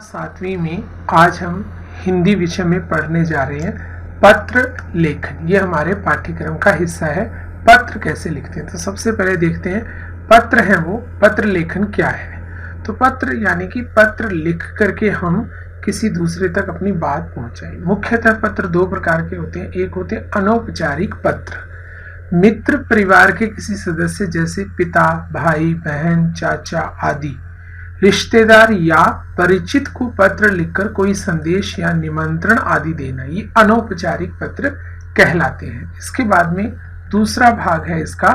सातवीं में आज हम हिंदी विषय में पढ़ने जा रहे हैं पत्र लेखन। ये हमारे पाठ्यक्रम का हिस्सा है। पत्र कैसे लिखते हैं, तो सबसे पहले देखते हैं पत्र है वो पत्र लेखन क्या है। तो पत्र यानी कि पत्र लिख करके हम किसी दूसरे तक अपनी बात पहुंचाएं। मुख्यतः पत्र दो प्रकार के होते हैं। एक होते हैं अनौपचारिक पत्र, मित्र परिवार के किसी सदस्य जैसे पिता, भाई, बहन, चाचा आदि रिश्तेदार या परिचित को पत्र लिखकर कोई संदेश या निमंत्रण आदि देना, ये अनौपचारिक पत्र कहलाते हैं। इसके बाद में दूसरा भाग है इसका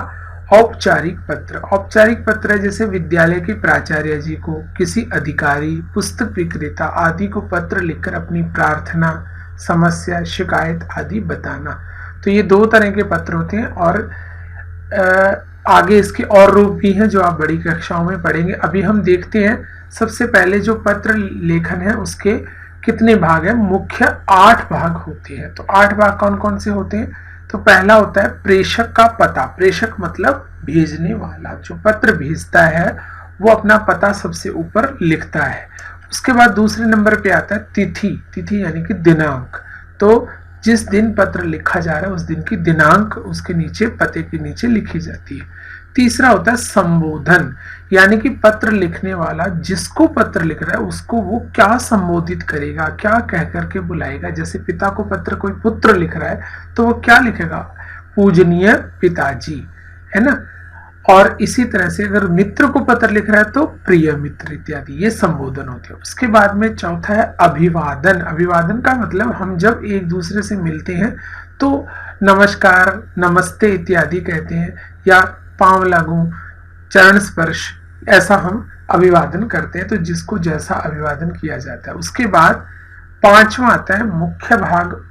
औपचारिक पत्र। औपचारिक पत्र है जैसे विद्यालय के प्राचार्य जी को, किसी अधिकारी, पुस्तक विक्रेता आदि को पत्र लिखकर अपनी प्रार्थना, समस्या, शिकायत आदि बताना। तो ये दो तरह के पत्र होते हैं और आगे इसके और रूप भी हैं जो आप बड़ी कक्षाओं में पढ़ेंगे। अभी हम देखते हैं सबसे पहले जो पत्र लेखन है उसके कितने भाग हैं। मुख्य 8 भाग होते हैं। तो 8 भाग कौन कौन से होते हैं। तो पहला होता है प्रेषक का पता। प्रेषक मतलब भेजने वाला, जो पत्र भेजता है वो अपना पता सबसे ऊपर लिखता है। उसके बाद दूसरे नंबर पे आता है तिथि। तिथि यानी कि दिनांक। तो जिस दिन पत्र लिखा जा रहा है उस दिन की दिनांक उसके नीचे, पते के नीचे लिखी जाती है। तीसरा होता है संबोधन, यानी कि पत्र लिखने वाला जिसको पत्र लिख रहा है उसको वो क्या संबोधित करेगा, क्या कह करके बुलाएगा। जैसे पिता को पत्र कोई पुत्र लिख रहा है तो वो क्या लिखेगा, पूजनीय पिताजी, है ना। और इसी तरह से अगर मित्र को पत्र लिख रहा है तो प्रिय मित्र इत्यादि, ये संबोधन होते हैं। उसके बाद में चौथा है अभिवादन। अभिवादन का मतलब हम जब एक दूसरे से मिलते हैं तो नमस्कार, नमस्ते इत्यादि कहते हैं, या पांव लागू, चरण स्पर्श, ऐसा हम अभिवादन करते हैं। तो जिसको जैसा अभिवादन किया जाता है। उसके बाद पांचवा आता है मुख्य भाग,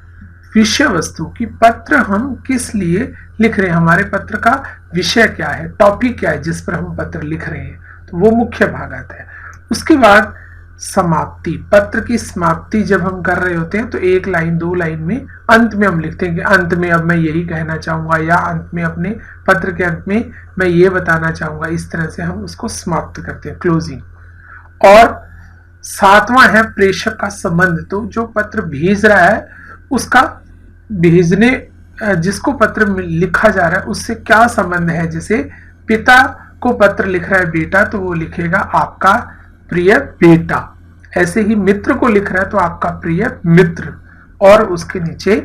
विषय वस्तु की पत्र हम किस लिए लिख रहे हैं, हमारे पत्र का विषय क्या है, टॉपिक क्या है जिस पर हम पत्र लिख रहे हैं, तो वो मुख्य भाग आता है। उसके बाद समाप्ति, पत्र की समाप्ति जब हम कर रहे होते हैं तो 1 लाइन 2 लाइन में अंत में हम लिखते हैं कि अंत में अब मैं यही कहना चाहूंगा, या अंत में अपने पत्र के अंत में मैं ये बताना चाहूंगा। इस तरह से हम उसको समाप्त करते हैं, क्लोजिंग। और 7वां है प्रेषक का संबंध। तो जो पत्र भेज रहा है उसका भेजने, जिसको पत्र लिखा जा रहा है उससे क्या संबंध है। जैसे पिता को पत्र लिख रहा है बेटा, तो वो लिखेगा आपका प्रिय बेटा। ऐसे ही मित्र को लिख रहा है तो आपका प्रिय मित्र, और उसके नीचे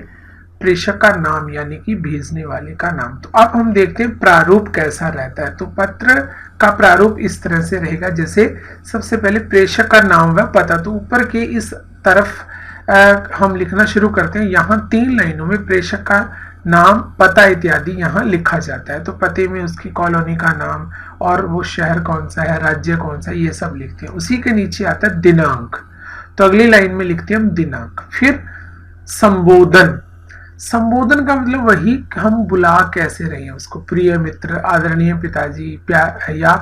प्रेषक का नाम यानी कि भेजने वाले का नाम। तो अब हम देखते हैं प्रारूप कैसा रहता है। तो पत्र का प्रारूप इस तरह से रहेगा। जैसे सबसे पहले प्रेषक का नाम व पता, तो ऊपर के इस तरफ हम लिखना शुरू करते हैं। यहाँ 3 लाइनों में प्रेषक का नाम, पता इत्यादि यहाँ लिखा जाता है। तो पते में उसकी कॉलोनी का नाम और वो शहर कौन सा है, राज्य कौन सा है, ये सब लिखते हैं। उसी के नीचे आता है दिनांक, तो अगली लाइन में लिखते हैं हम दिनांक। फिर संबोधन। संबोधन का मतलब वही हम बुला कैसे रहे हैं उसको, प्रिय मित्र, आदरणीय पिताजी, या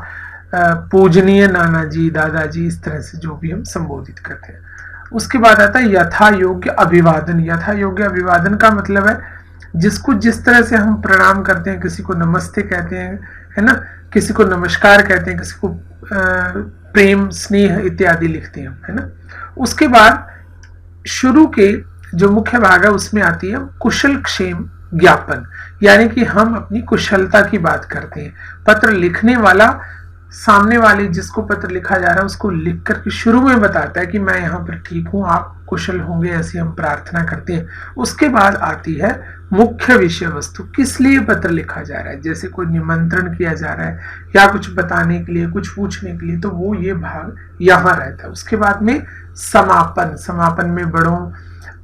पूजनीय नाना जी, दादाजी, इस तरह से जो भी हम संबोधित करते हैं। उसके बाद आता है यथा योग्य अभिवादन। यथा योग्य अभिवादन का मतलब है जिसको जिस तरह से हम प्रणाम करते हैं, किसी को नमस्ते कहते हैं, है ना, किसी को नमस्कार कहते हैं, किसी को प्रेम, स्नेह इत्यादि लिखते हैं, है ना। उसके बाद शुरू के जो मुख्य भाग है उसमें आती है कुशल क्षेम ज्ञापन, यानी कि हम अपनी कुशलता की बात करते हैं। पत्र लिखने वाला सामने वाले जिसको पत्र लिखा जा रहा है उसको लिख करके शुरू में बताता है कि मैं यहाँ पर ठीक हूँ, आप कुशल होंगे, ऐसी हम प्रार्थना करते हैं। उसके बाद आती है मुख्य विषय वस्तु, किस लिए पत्र लिखा जा रहा है। जैसे कोई निमंत्रण किया जा रहा है या कुछ बताने के लिए, कुछ पूछने के लिए, तो वो ये भाग यहाँ रहता है। उसके बाद में समापन। समापन में बड़ों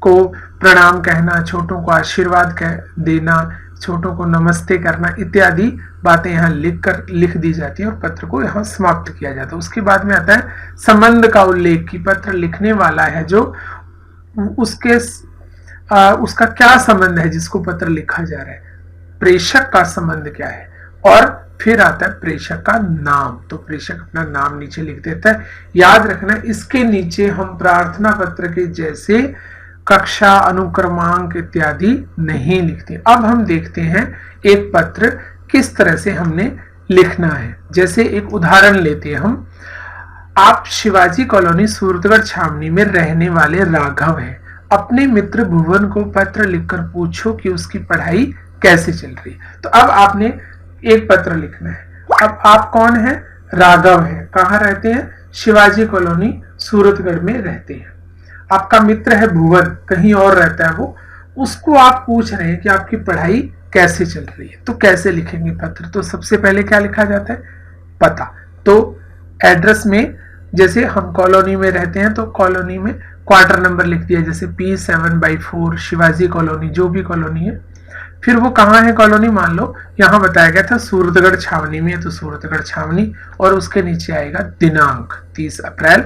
को प्रणाम कहना, छोटों को आशीर्वाद देना, छोटों को नमस्ते करना इत्यादि बातें यहाँ लिख दी जाती है और पत्र को यहाँ समाप्त किया जाता है। उसके बाद में आता है संबंध का उल्लेख, की पत्र लिखने वाला है जो उसका क्या संबंध है जिसको पत्र लिखा जा रहा है, प्रेषक का संबंध क्या है। और फिर आता है प्रेषक का नाम। तो प्रेषक अपना नाम नीचे लिख देता है। याद रखना इसके नीचे हम प्रार्थना पत्र के जैसे कक्षा, अनुक्रमांक इत्यादि नहीं लिखते। अब हम देखते हैं एक पत्र किस तरह से हमने लिखना है। जैसे एक उदाहरण लेते हैं हम, आप शिवाजी कॉलोनी सूरतगढ़ छावनी में रहने वाले राघव हैं। अपने मित्र भुवन को पत्र लिखकर पूछो कि उसकी पढ़ाई कैसे चल रही है। तो अब आपने एक पत्र लिखना है। अब आप कौन है? राघव हैं। कहाँ रहते हैं? शिवाजी कॉलोनी सूरतगढ़ में रहते हैं। आपका मित्र है भुवन, कहीं और रहता है वो, उसको आप पूछ रहे हैं कि आपकी पढ़ाई कैसे चल रही है। तो कैसे लिखेंगे पत्र? तो सबसे पहले क्या लिखा जाता है? पता। तो एड्रेस में, जैसे हम कॉलोनी में रहते हैं तो कॉलोनी में क्वार्टर नंबर लिख दिया, जैसे P7/4 शिवाजी कॉलोनी, जो भी कॉलोनी है। फिर वो कहाँ है कॉलोनी? मान लो यहाँ बताया गया था सूरतगढ़ छावनी में, तो सूरतगढ़ छावनी, और उसके नीचे आएगा दिनांक 30 अप्रैल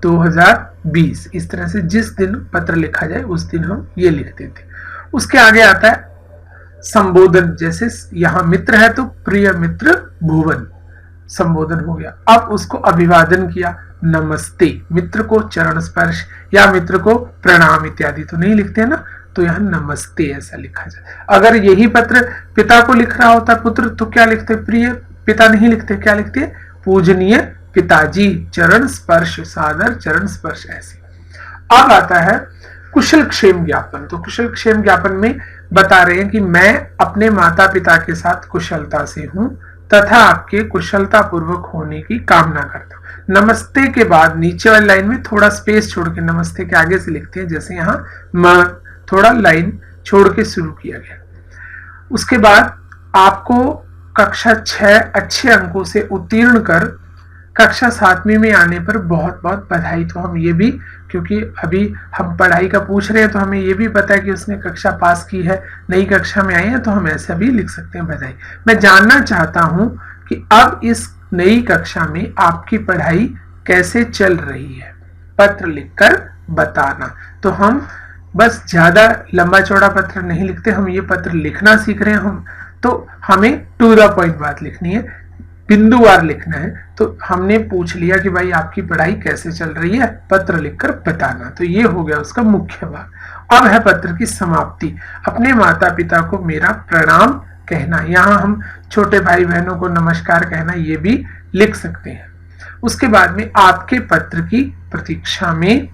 2020। इस तरह से जिस दिन पत्र लिखा जाए उस दिन हम ये लिखते थे। उसके आगे आता है संबोधन। जैसे यहाँ मित्र है तो प्रिय मित्र भुवन, संबोधन हो गया। अब उसको अभिवादन किया, नमस्ते। मित्र को चरण स्पर्श या मित्र को प्रणाम इत्यादि तो नहीं लिखते ना, तो यहाँ नमस्ते ऐसा लिखा जाए। अगर यही पत्र पिता को लिख रहा होता पुत्र, तो क्या लिखते? प्रिय पिता नहीं लिखते, क्या लिखते? पूजनीय पिताजी, चरण स्पर्श, सादर चरण स्पर्श, ऐसे। अब आता है कुशल क्षेम ज्ञापन। तो कुशल क्षेम ज्ञापन में बता रहे हैं कि मैं अपने माता पिता के साथ कुशलता से हूं तथा आपके कुशलता पूर्वक होने की कामना करता हूं। नमस्ते के बाद नीचे वाली लाइन में थोड़ा स्पेस छोड़ के नमस्ते के आगे से लिखते हैं, जैसे यहाँ म, थोड़ा लाइन छोड़ के शुरू किया गया। उसके बाद आपको कक्षा 6 अच्छे अंकों से उत्तीर्ण कर कक्षा 7वीं में आने पर बहुत बहुत बधाई। तो हम ये भी, क्योंकि अभी हम पढ़ाई का पूछ रहे हैं तो हमें ये भी पता है कि उसने कक्षा पास की है, नई कक्षा में आए हैं, तो हम ऐसा भी लिख सकते हैं, बधाई। मैं जानना चाहता हूं कि अब इस नई कक्षा में आपकी पढ़ाई कैसे चल रही है, पत्र लिखकर बताना। तो हम बस ज्यादा लंबा चौड़ा पत्र नहीं लिखते, हम ये पत्र लिखना सीख रहे हैं हम, तो हमें टू द पॉइंट बात लिखनी है, बिंदुवार लिखना है। तो हमने पूछ लिया कि भाई आपकी पढ़ाई कैसे चल रही है, पत्र लिखकर बताना। तो ये हो गया उसका मुख्य भाग। अब है पत्र की समाप्ति। अपने माता पिता को मेरा प्रणाम कहना। यहाँ हम छोटे भाई बहनों को नमस्कार कहना ये भी लिख सकते हैं। उसके बाद में आपके पत्र की प्रतीक्षा में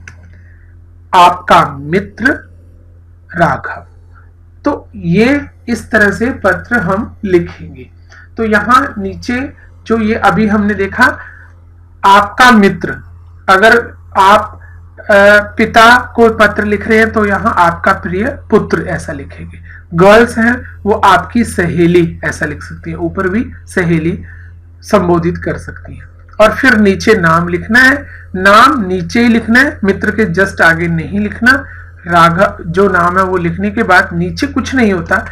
आपका मित्र राघव। तो ये इस तरह से पत्र हम लिखेंगे। तो यहाँ नीचे जो ये अभी हमने देखा, आपका मित्र, अगर आप पिता को पत्र लिख रहे हैं तो यहाँ आपका प्रिय पुत्र ऐसा लिखेंगे। गर्ल्स हैं वो आपकी सहेली ऐसा लिख सकती है, ऊपर भी सहेली संबोधित कर सकती है। और फिर नीचे नाम लिखना है, नाम नीचे ही लिखना है, मित्र के जस्ट आगे नहीं लिखना। राघव जो नाम है वो लिखने के बाद नीचे कुछ नहीं होता,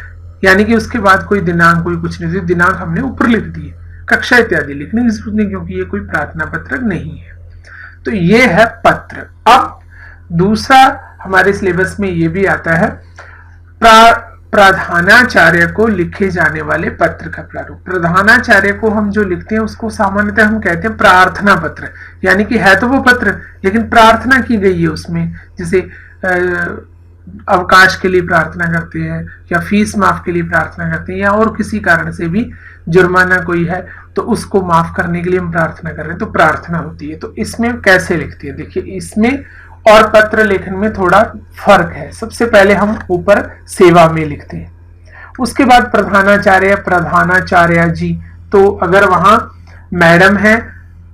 यानी कि उसके बाद कोई दिनांक कोई कुछ नहीं, दिनांक हमने ऊपर लिख दिए। कक्षा इत्यादि लिखने की जरूरत नहीं, क्योंकि ये कोई प्रार्थना पत्र नहीं है। तो ये है पत्र। अब दूसरा हमारे सिलेबस में ये भी आता है प्रधानाचार्य को लिखे जाने वाले पत्र का प्रारूप। प्रधानाचार्य को हम जो लिखते हैं उसको सामान्यतः हम कहते हैं प्रार्थना पत्र, यानी कि है तो वो पत्र लेकिन प्रार्थना की गई है उसमें। जैसे अवकाश के लिए प्रार्थना करते हैं, या फीस माफ के लिए प्रार्थना करते हैं, या और किसी कारण से भी जुर्माना कोई है तो उसको माफ करने के लिए हम प्रार्थना कर रहे हैं, तो प्रार्थना होती है। तो इसमें कैसे लिखती है, देखिए इसमें और पत्र लेखन में थोड़ा फर्क है। सबसे पहले हम ऊपर सेवा में लिखते हैं, उसके बाद प्रधानाचार्य, प्रधानाचार्य जी। तो अगर वहां मैडम है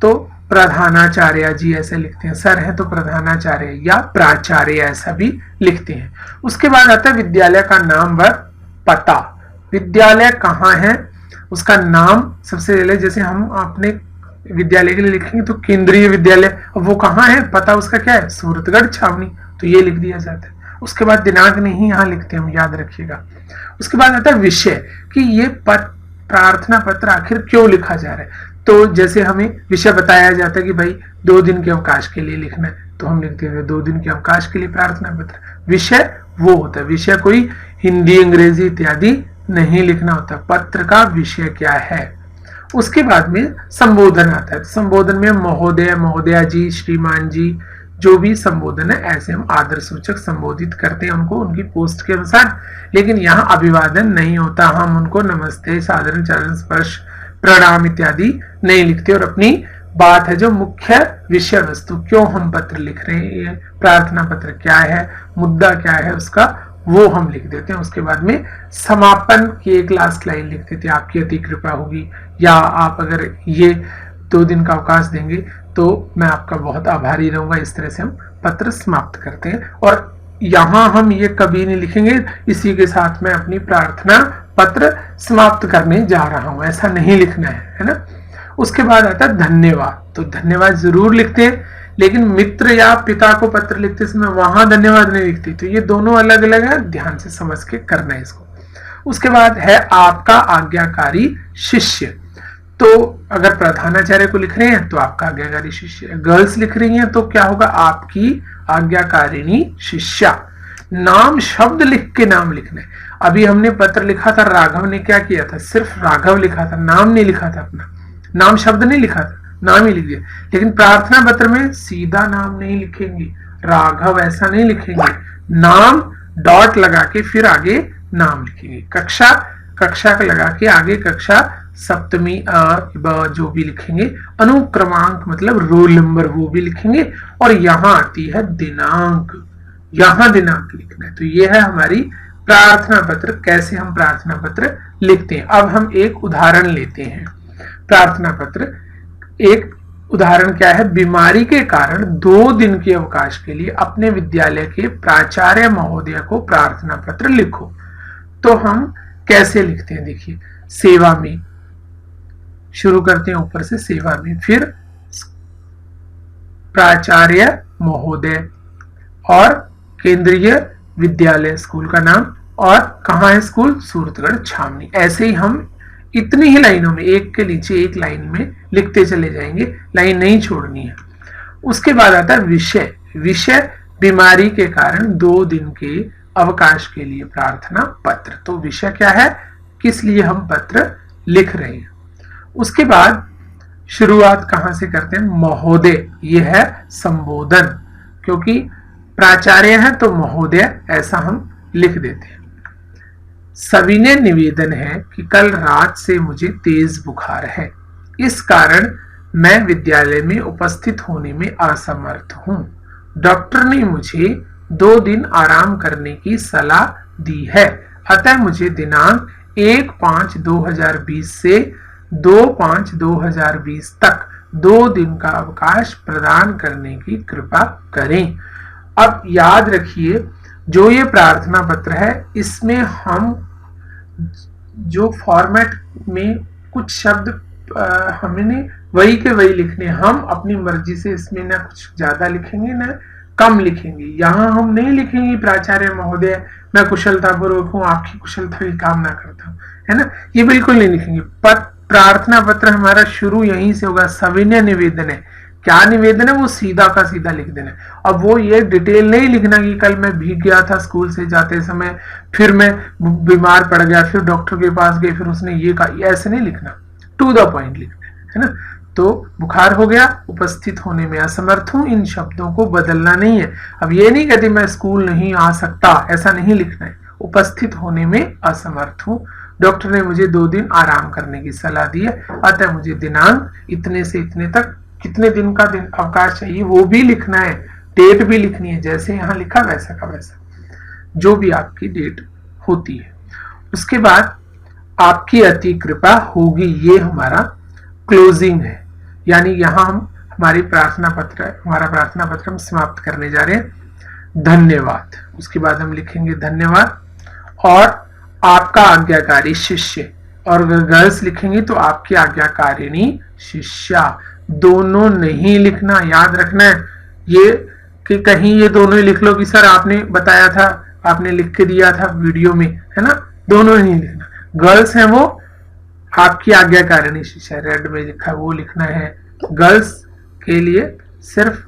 तो प्रधानाचार्य जी ऐसे लिखते हैं, सर है तो प्रधानाचार्य या प्राचार्य ऐसा भी लिखते हैं। उसके बाद आता है विद्यालय का नाम व पता। विद्यालय कहाँ है उसका नाम सबसे पहले, जैसे हम अपने विद्यालय के लिए लिखेंगे तो केंद्रीय विद्यालय, अब वो कहाँ है, पता उसका क्या है, सूरतगढ़ छावनी, तो ये लिख दिया जाता है। उसके बाद दिनांक नहीं यहाँ लिखते हम, याद रखिएगा। उसके बाद आता है विषय, कि ये प्रार्थना पत्र आखिर क्यों लिखा जा रहा है। तो जैसे हमें विषय बताया जाता है कि भाई 2 दिन के अवकाश के लिए लिखना है, तो हम लिखते हैं 2 दिन के अवकाश के लिए प्रार्थना पत्र। विषय वो होता है, विषय कोई हिंदी अंग्रेजी इत्यादि नहीं लिखना होता, पत्र का विषय क्या है। उसके बाद में संबोधन आता है। संबोधन में महोदय, महोदया जी, श्रीमान जी, जो भी संबोधन है ऐसे हम आदर सूचक संबोधित करते हैं उनको उनकी पोस्ट के अनुसार। लेकिन यहाँ अभिवादन नहीं होता, हम उनको नमस्ते, साधारण चरण स्पर्श, प्रणाम इत्यादि नहीं लिखते और अपनी बात है जो मुख्य विषय वस्तु, क्यों हम पत्र लिख रहे हैं, ये प्रार्थना पत्र क्या है, मुद्दा क्या है उसका, वो हम लिख देते हैं। उसके बाद में समापन की एक लास्ट लाइन लिख देते हैं, आपकी अति कृपा होगी, या आप अगर ये 2 दिन का अवकाश देंगे तो मैं आपका बहुत आभारी रहूंगा। इस तरह से हम पत्र समाप्त करते हैं। और यहां हम ये कभी नहीं लिखेंगे इसी के साथ मैं अपनी प्रार्थना पत्र समाप्त करने जा रहा हूं, ऐसा नहीं लिखना है ना। उसके बाद आता है धन्यवाद। तो धन्यवाद जरूर लिखते हैं, लेकिन मित्र या पिता को पत्र लिखते समय वहां धन्यवाद नहीं लिखती। तो ये दोनों अलग अलग है, ध्यान से समझ के करना है इसको। उसके बाद है आपका आज्ञाकारी शिष्य। तो अगर प्रधानाचार्य को लिख रहे हैं तो आपका आज्ञाकारी शिष्य, गर्ल्स लिख रही हैं तो क्या होगा, आपकी आज्ञाकारिणी शिष्या। नाम शब्द लिख के नाम लिखना है। अभी हमने पत्र लिखा था, राघव ने क्या किया था, सिर्फ राघव लिखा था, नाम नहीं लिखा था, अपना नाम शब्द नहीं लिखा था, नाम ही लिख दिया। लेकिन प्रार्थना पत्र में सीधा नाम नहीं लिखेंगे, राघव ऐसा नहीं लिखेंगे, नाम डॉट लगा के फिर आगे नाम लिखेंगे। कक्षा कक्षा का लगा के आगे कक्षा सप्तमी जो भी लिखेंगे, अनुक्रमांक मतलब रोल नंबर वो भी लिखेंगे, और यहां आती है दिनांक, यहां दिनांक लिखना है। तो ये है हमारी प्रार्थना पत्र, कैसे हम प्रार्थना पत्र लिखते हैं। अब हम एक उदाहरण लेते हैं। प्रार्थना पत्र एक उदाहरण क्या है, बीमारी के कारण 2 दिन के अवकाश के लिए अपने विद्यालय के प्राचार्य महोदय को प्रार्थना पत्र लिखो। तो हम कैसे लिखते हैं, देखिए सेवा में शुरू करते हैं, ऊपर से सेवा में, फिर प्राचार्य महोदय और केंद्रीय विद्यालय स्कूल का नाम, और कहाँ है स्कूल, सूरतगढ़ छावनी। ऐसे ही हम इतनी ही लाइनों में, एक के नीचे एक लाइन में लिखते चले जाएंगे, लाइन नहीं छोड़नी है। उसके बाद आता है विषय। विषय बीमारी के कारण 2 दिन के अवकाश के लिए प्रार्थना पत्र। तो विषय क्या है, किस लिए हम पत्र लिख रहे हैं। उसके बाद शुरुआत कहां से करते हैं, महोदय, ये है संबोधन, क्योंकि प्राचार्य है तो महोदय ऐसा हम लिख देते हैं। सविनय निवेदन है कि कल रात से मुझे तेज बुखार है, इस कारण मैं विद्यालय में उपस्थित होने में असमर्थ हूं। डॉक्टर ने मुझे 2 दिन आराम करने की सलाह दी है, अतः मुझे दिनांक 1/5/2020 से 2/5/2020 तक 2 दिन का अवकाश प्रदान करने की कृपा करें। अब याद रखिए, जो ये प्रार्थना पत्र है इसमें हम जो फॉर्मेट में कुछ शब्द हमने वही के वही लिखने, हम अपनी मर्जी से इसमें ना कुछ ज्यादा लिखेंगे ना कम लिखेंगे। यहाँ हम नहीं लिखेंगे प्राचार्य महोदय मैं कुशलतापूर्वक हूँ, आपकी कुशलता की कामना करता हूँ, है ना, ये बिल्कुल नहीं लिखेंगे। प्रार्थना पत्र हमारा शुरू यहीं से होगा, सविनय निवेदन है। क्या निवेदन है, वो सीधा का सीधा लिख देना। अब वो ये डिटेल नहीं लिखना कि कल मैं भीग गया था स्कूल से जाते समय, फिर मैं बीमार पड़ गया, फिर डॉक्टर के पास गए, फिर उसने ये कहा, ऐसे नहीं लिखना, टू द पॉइंट लिखना है ना। तो बुखार हो गया, उपस्थित होने में असमर्थ हूं, इन शब्दों को बदलना नहीं है। अब ये नहीं कहते मैं स्कूल नहीं आ सकता, ऐसा नहीं लिखना है। उपस्थित होने में असमर्थ हूं, डॉक्टर ने मुझे 2 दिन आराम करने की सलाह दी है, अतः मुझे दिनांक इतने से इतने तक, कितने दिन का दिन अवकाश चाहिए वो भी लिखना है, डेट भी लिखनी है, जैसे यहां लिखा वैसा का वैसा, जो भी आपकी डेट होती है। उसके बाद आपकी अति कृपा होगी, ये हमारा क्लोजिंग है, यानी यहां हम हमारा प्रार्थना पत्र हम समाप्त करने जा रहे हैं। धन्यवाद, उसके बाद हम लिखेंगे धन्यवाद और आपका आज्ञाकारी शिष्य, और अगर गर्ल्स लिखेंगे तो आपकी आज्ञाकारिणी शिष्या। दोनों नहीं लिखना, याद रखना है ये कि कहीं ये दोनों ही लिख लो कि सर आपने बताया था, आपने लिख के दिया था वीडियो में, है ना, दोनों नहीं लिखना। गर्ल्स है वो आपकी आज्ञाकारिणी शिष्या, रेड में लिखा वो लिखना है, गर्ल्स के लिए सिर्फ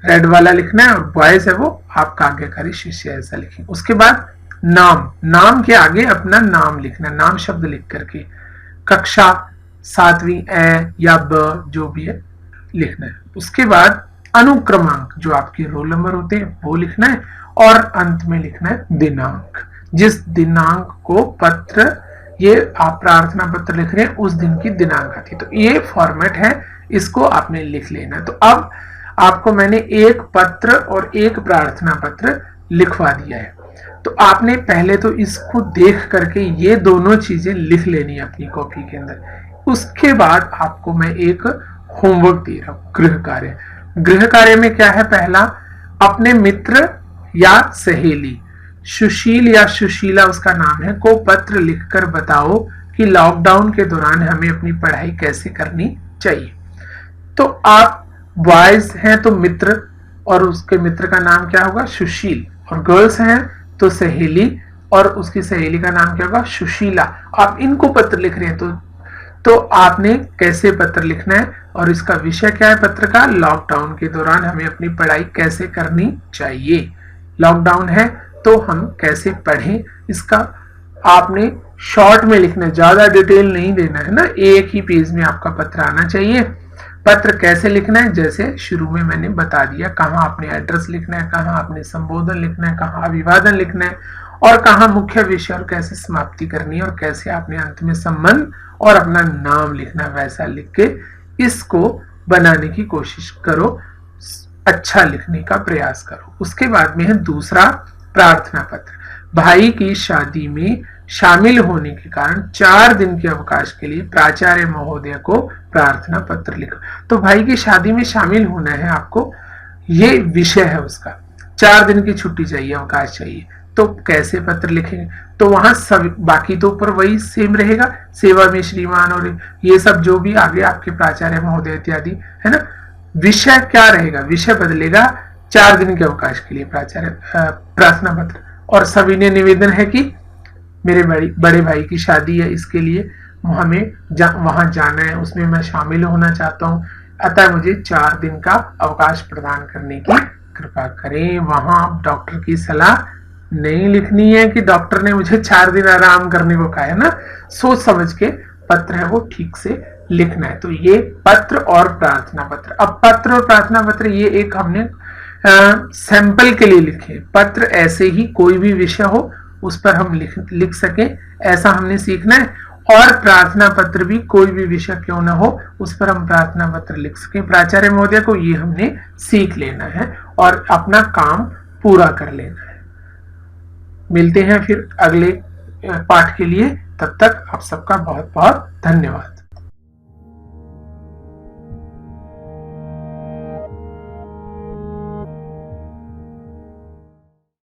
रेड वाला लिखना है, और बॉयज है वो आपका आज्ञाकारी शिष्य, ऐसा लिखें। उसके बाद नाम के आगे अपना नाम लिखना, नाम शब्द लिख करके, कक्षा 7वीं ए या ब जो भी है लिखना है। उसके बाद अनुक्रमांक जो आपके रोल नंबर होते हैं वो लिखना है, और अंत में लिखना है दिनांक, जिस दिनांक को पत्र ये आप प्रार्थना पत्र लिख रहे हैं, उस दिन की दिनांक आती है। तो ये फॉर्मेट है, इसको आपने लिख लेना। तो अब आपको मैंने एक पत्र और एक प्रार्थना पत्र लिखवा दिया है। तो आपने पहले तो इसको देख करके ये दोनों चीजें लिख लेनी है अपनी कॉपी के अंदर। उसके बाद आपको मैं एक होमवर्क दे रहा हूं, गृह कार्य। गृह कार्य में क्या है? पहला, अपने मित्र या सहेली, सुशील या सुशीला उसका नाम है, को पत्र लिखकर बताओ कि लॉकडाउन के दौरान हमें अपनी पढ़ाई कैसे करनी चाहिए। तो आप बॉयज हैं तो मित्र, और उसके मित्र का नाम क्या होगा? सुशील। और गर्ल्स हैं तो सहेली, और उसकी सहेली का नाम क्या होगा? सुशीला। आप इनको पत्र लिख रहे हैं तो आपने कैसे पत्र लिखना है, और इसका विषय क्या है पत्र का? लॉकडाउन के दौरान हमें अपनी पढ़ाई कैसे करनी चाहिए। लॉकडाउन है तो हम कैसे पढ़ें, इसका आपने शॉर्ट में लिखना है, ज्यादा डिटेल नहीं देना है ना। एक ही पेज में आपका पत्र आना चाहिए। पत्र कैसे लिखना है? जैसे शुरू में मैंने बता दिया, कहाँ आपने एड्रेस लिखना है, कहाँ आपने संबोधन लिखना है, कहाँ अभिवादन लिखना है, और कहाँ मुख्य विषय, और कैसे समाप्ति करनी है, और कैसे आपने अंत में संबंध और अपना नाम लिखना है। वैसा लिख के इसको बनाने की कोशिश करो, अच्छा लिखने का प्रयास करो। उसके बाद में है दूसरा, प्रार्थना पत्र। भाई की शादी में शामिल होने के कारण 4 दिन के अवकाश के लिए प्राचार्य महोदय को प्रार्थना पत्र लिखो। तो भाई की शादी में शामिल होना है आपको, ये विषय है उसका। 4 दिन की छुट्टी चाहिए, अवकाश चाहिए, तो कैसे पत्र लिखेंगे? तो वहां सब बाकी तो ऊपर वही सेम रहेगा, सेवा में श्रीमान और ये सब जो भी आगे आपके प्राचार्य महोदय इत्यादि है ना। विषय क्या रहेगा? विषय बदलेगा, 4 दिन के अवकाश के लिए प्राचार्य प्रार्थना पत्र। और सविनय निवेदन है कि मेरे बड़े भाई की शादी है, इसके लिए हमें वहां जाना है, उसमें मैं शामिल होना चाहता हूं, अतः मुझे 4 दिन का अवकाश प्रदान करने की कृपा करें। वहां डॉक्टर की सलाह नहीं लिखनी है कि डॉक्टर ने मुझे 4 दिन आराम करने को कहा है ना। सोच समझ के पत्र है वो ठीक से लिखना है। तो ये पत्र और प्रार्थना पत्र। अब पत्र और प्रार्थना पत्र ये एक हमने सैंपल के लिए लिखे। पत्र ऐसे ही कोई भी विषय हो उस पर हम लिख सकें, ऐसा हमने सीखना है। और प्रार्थना पत्र भी कोई भी विषय क्यों ना हो उस पर हम प्रार्थना पत्र लिख सकें प्राचार्य महोदय को, ये हमने सीख लेना है और अपना काम पूरा कर लेना है। मिलते हैं फिर अगले पाठ के लिए, तब तक आप सबका बहुत बहुत धन्यवाद।